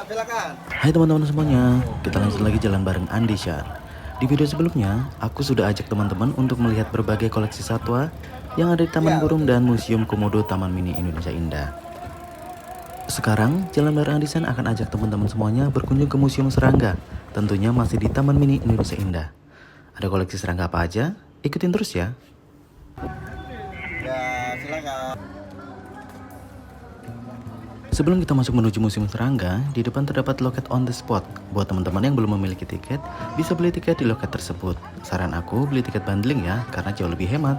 silakan. Hai teman-teman semuanya, kita lanjut lagi jalan bareng Andi Syar. Di video sebelumnya, aku sudah ajak teman-teman untuk melihat berbagai koleksi satwa yang ada di Taman Burung dan Museum Komodo Taman Mini Indonesia Indah. Sekarang, jalan bareng Andi Syar akan ajak teman-teman semuanya berkunjung ke Museum Serangga, tentunya masih di Taman Mini Indonesia Indah. Ada koleksi serangga apa aja? Ikutin terus ya. Ya, silakan. Sebelum kita masuk menuju Museum Serangga, di depan terdapat loket on the spot. Buat teman-teman yang belum memiliki tiket, bisa beli tiket di loket tersebut. Saran aku beli tiket bundling ya, karena jauh lebih hemat.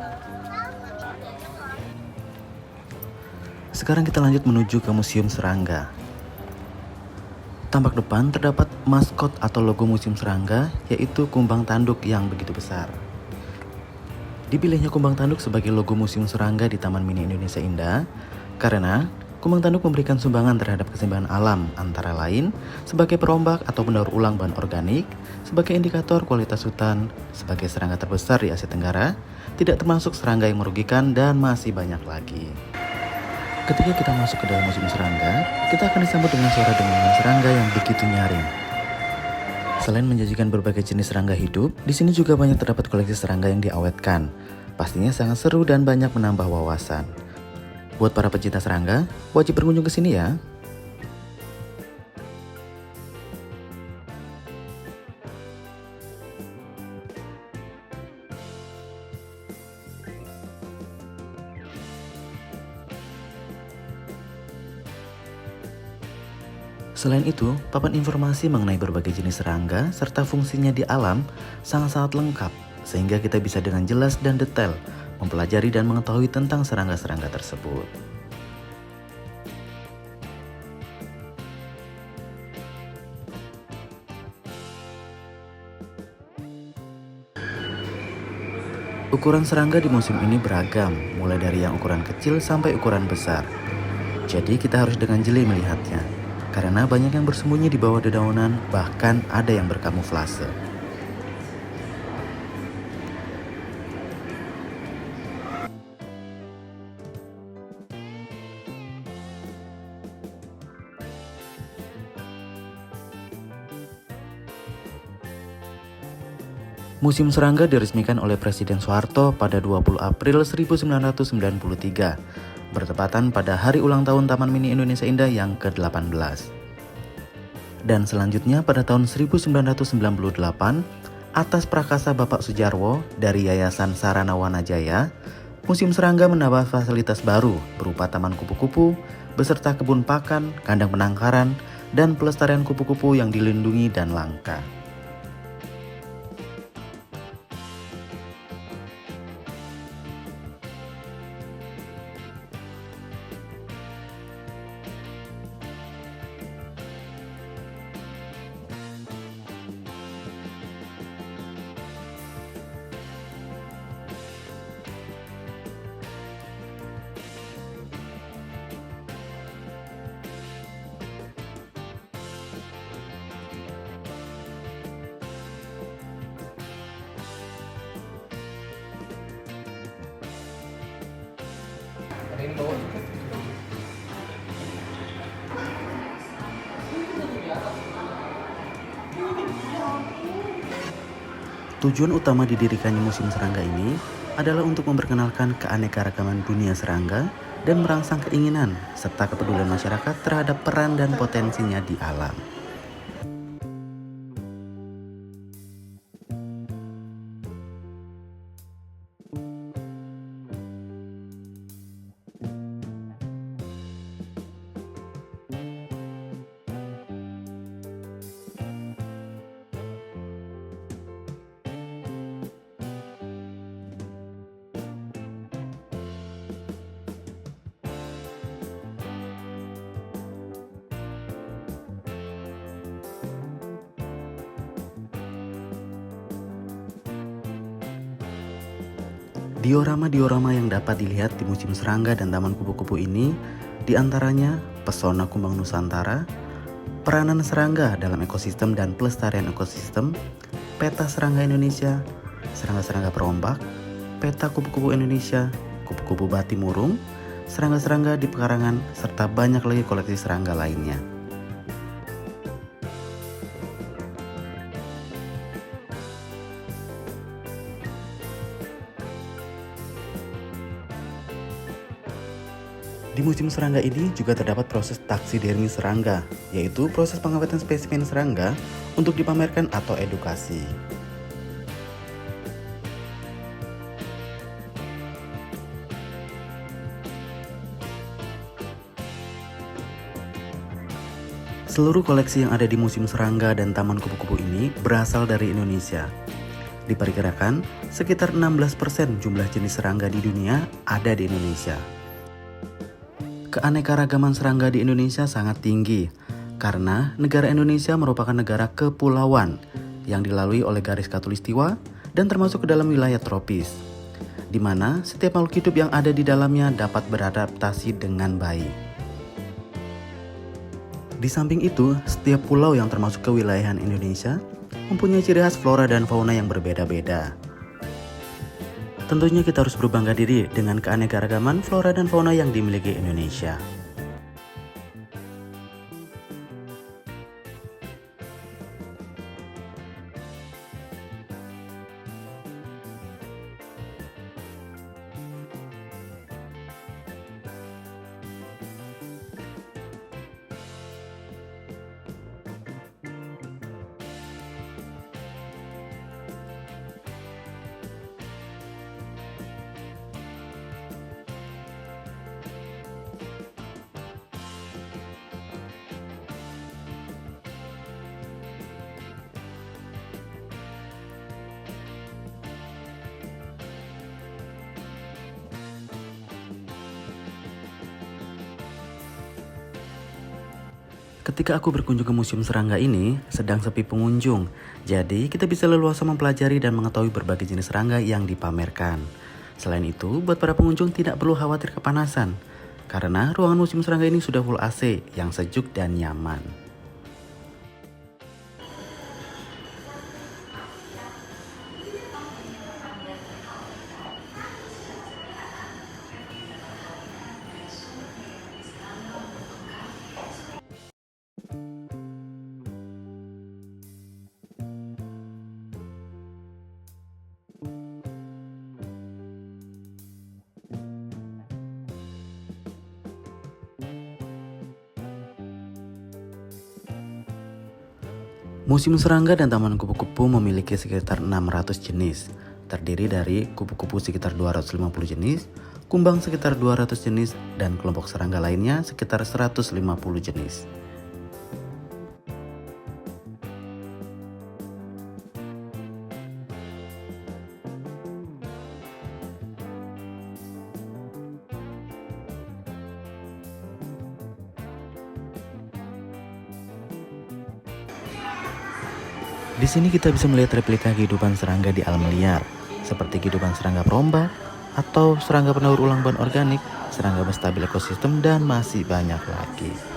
Sekarang kita lanjut menuju ke Museum Serangga. Tampak depan terdapat maskot atau logo Museum Serangga, yaitu kumbang tanduk yang begitu besar. Dipilihnya kumbang tanduk sebagai logo Museum Serangga di Taman Mini Indonesia Indah, karena kumbang tanduk memberikan sumbangan terhadap keseimbangan alam, antara lain sebagai perombak atau pendaur ulang bahan organik, sebagai indikator kualitas hutan, sebagai serangga terbesar di Asia Tenggara, tidak termasuk serangga yang merugikan, dan masih banyak lagi. Ketika kita masuk ke dalam Museum Serangga, kita akan disambut dengan suara dengungan serangga yang begitu nyaring. Selain menyajikan berbagai jenis serangga hidup, di sini juga banyak terdapat koleksi serangga yang diawetkan. Pastinya sangat seru dan banyak menambah wawasan. Buat para pecinta serangga, wajib berkunjung ke sini ya. Selain itu, papan informasi mengenai berbagai jenis serangga serta fungsinya di alam sangat-sangat lengkap, sehingga kita bisa dengan jelas dan detail mempelajari dan mengetahui tentang serangga-serangga tersebut. Ukuran serangga di museum ini beragam, mulai dari yang ukuran kecil sampai ukuran besar. Jadi kita harus dengan jeli melihatnya, karena banyak yang bersembunyi di bawah dedaunan, bahkan ada yang berkamuflase. Museum Serangga diresmikan oleh Presiden Soeharto pada 20 April 1993, bertepatan pada hari ulang tahun Taman Mini Indonesia Indah yang ke-18. Dan selanjutnya pada tahun 1998, atas prakasa Bapak Sujarwo dari Yayasan Sarana Wanajaya, Museum Serangga menambah fasilitas baru berupa taman kupu-kupu, beserta kebun pakan, kandang penangkaran, dan pelestarian kupu-kupu yang dilindungi dan langka. Tujuan utama didirikannya Museum Serangga ini adalah untuk memperkenalkan keanekaragaman dunia serangga dan merangsang keinginan serta kepedulian masyarakat terhadap peran dan potensinya di alam. Diorama-diorama yang dapat dilihat di Museum Serangga dan Taman Kupu-Kupu ini diantaranya pesona kumbang Nusantara, peranan serangga dalam ekosistem dan pelestarian ekosistem, peta serangga Indonesia, serangga-serangga perombak, peta kupu-kupu Indonesia, kupu-kupu batimurung, serangga-serangga di pekarangan, serta banyak lagi koleksi serangga lainnya. Di musim serangga ini juga terdapat proses taksidermi serangga, yaitu proses pengawatan spesimen serangga untuk dipamerkan atau edukasi. Seluruh koleksi yang ada di Museum Serangga dan Taman Kupu-Kupu ini berasal dari Indonesia. Diperkirakan sekitar 16% jumlah jenis serangga di dunia ada di Indonesia. Keanekaragaman serangga di Indonesia sangat tinggi karena negara Indonesia merupakan negara kepulauan yang dilalui oleh garis khatulistiwa dan termasuk ke dalam wilayah tropis, di mana setiap makhluk hidup yang ada di dalamnya dapat beradaptasi dengan baik. Di samping itu, setiap pulau yang termasuk kewilayahan Indonesia mempunyai ciri khas flora dan fauna yang berbeda-beda. Tentunya kita harus berbangga diri dengan keanekaragaman flora dan fauna yang dimiliki Indonesia. Ketika aku berkunjung ke Museum Serangga ini, sedang sepi pengunjung. Jadi, kita bisa leluasa mempelajari dan mengetahui berbagai jenis serangga yang dipamerkan. Selain itu, buat para pengunjung tidak perlu khawatir kepanasan, karena ruangan Museum Serangga ini sudah full AC yang sejuk dan nyaman. Museum Serangga dan Taman Kupu-Kupu memiliki sekitar 600 jenis, terdiri dari kupu-kupu sekitar 250 jenis, kumbang sekitar 200 jenis, dan kelompok serangga lainnya sekitar 150 jenis. Di sini kita bisa melihat replika kehidupan serangga di alam liar, seperti kehidupan serangga perombak, atau serangga pendaur ulang bahan organik, serangga penstabil ekosistem, dan masih banyak lagi.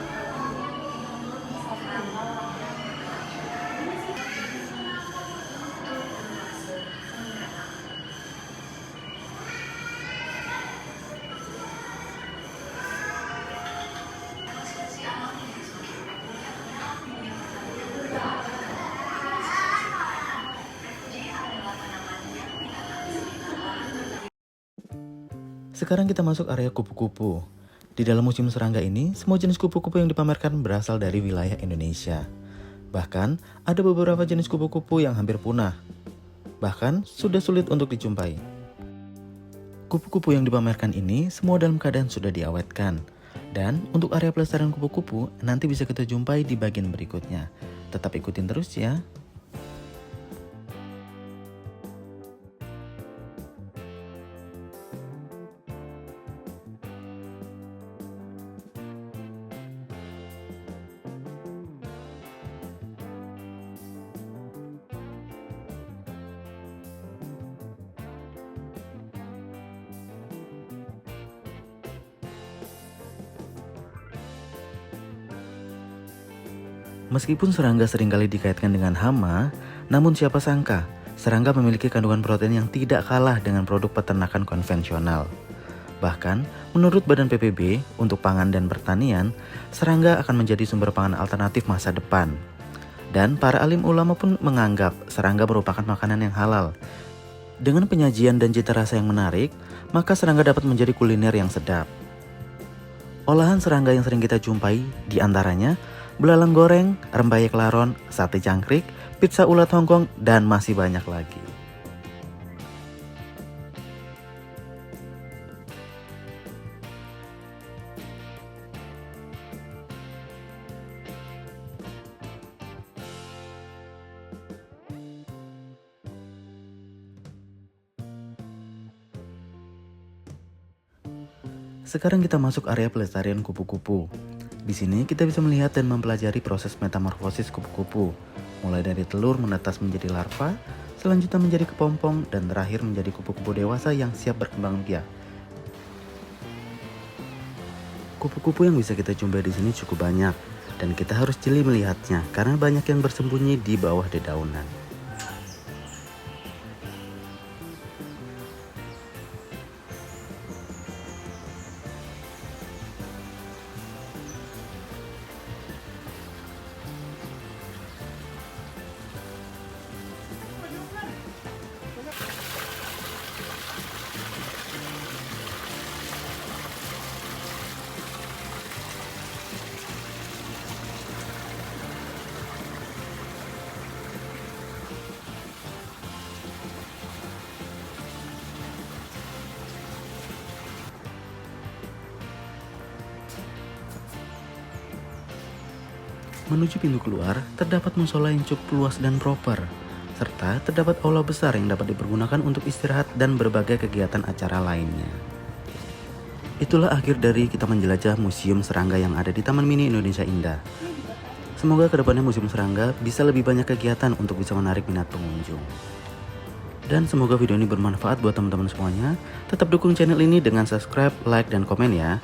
Sekarang kita masuk area kupu-kupu. Di dalam Museum Serangga ini, semua jenis kupu-kupu yang dipamerkan berasal dari wilayah Indonesia. Bahkan, ada beberapa jenis kupu-kupu yang hampir punah. Bahkan, sudah sulit untuk dijumpai. Kupu-kupu yang dipamerkan ini semua dalam keadaan sudah diawetkan. Dan untuk area pelestarian kupu-kupu, nanti bisa kita jumpai di bagian berikutnya. Tetap ikutin terus ya. Meskipun serangga seringkali dikaitkan dengan hama, namun siapa sangka serangga memiliki kandungan protein yang tidak kalah dengan produk peternakan konvensional. Bahkan, menurut Badan PPB, untuk pangan dan pertanian, serangga akan menjadi sumber pangan alternatif masa depan. Dan para alim ulama pun menganggap serangga merupakan makanan yang halal. Dengan penyajian dan cita rasa yang menarik, maka serangga dapat menjadi kuliner yang sedap. Olahan serangga yang sering kita jumpai diantaranya belalang goreng, rempeyek laron, sate jangkrik, pizza ulat Hongkong, dan masih banyak lagi. Sekarang kita masuk area pelestarian kupu-kupu. Di sini kita bisa melihat dan mempelajari proses metamorfosis kupu-kupu, mulai dari telur menetas menjadi larva, selanjutnya menjadi kepompong, dan terakhir menjadi kupu-kupu dewasa yang siap berkembang biak. Kupu-kupu yang bisa kita jumpai di sini cukup banyak, dan kita harus jeli melihatnya karena banyak yang bersembunyi di bawah dedaunan. Menuju pintu keluar, terdapat musola yang cukup luas dan proper, serta terdapat aula besar yang dapat dipergunakan untuk istirahat dan berbagai kegiatan acara lainnya. Itulah akhir dari kita menjelajah Museum Serangga yang ada di Taman Mini Indonesia Indah. Semoga kedepannya Museum Serangga bisa lebih banyak kegiatan untuk bisa menarik minat pengunjung. Dan semoga video ini bermanfaat buat teman-teman semuanya. Tetap dukung channel ini dengan subscribe, like, dan komen ya.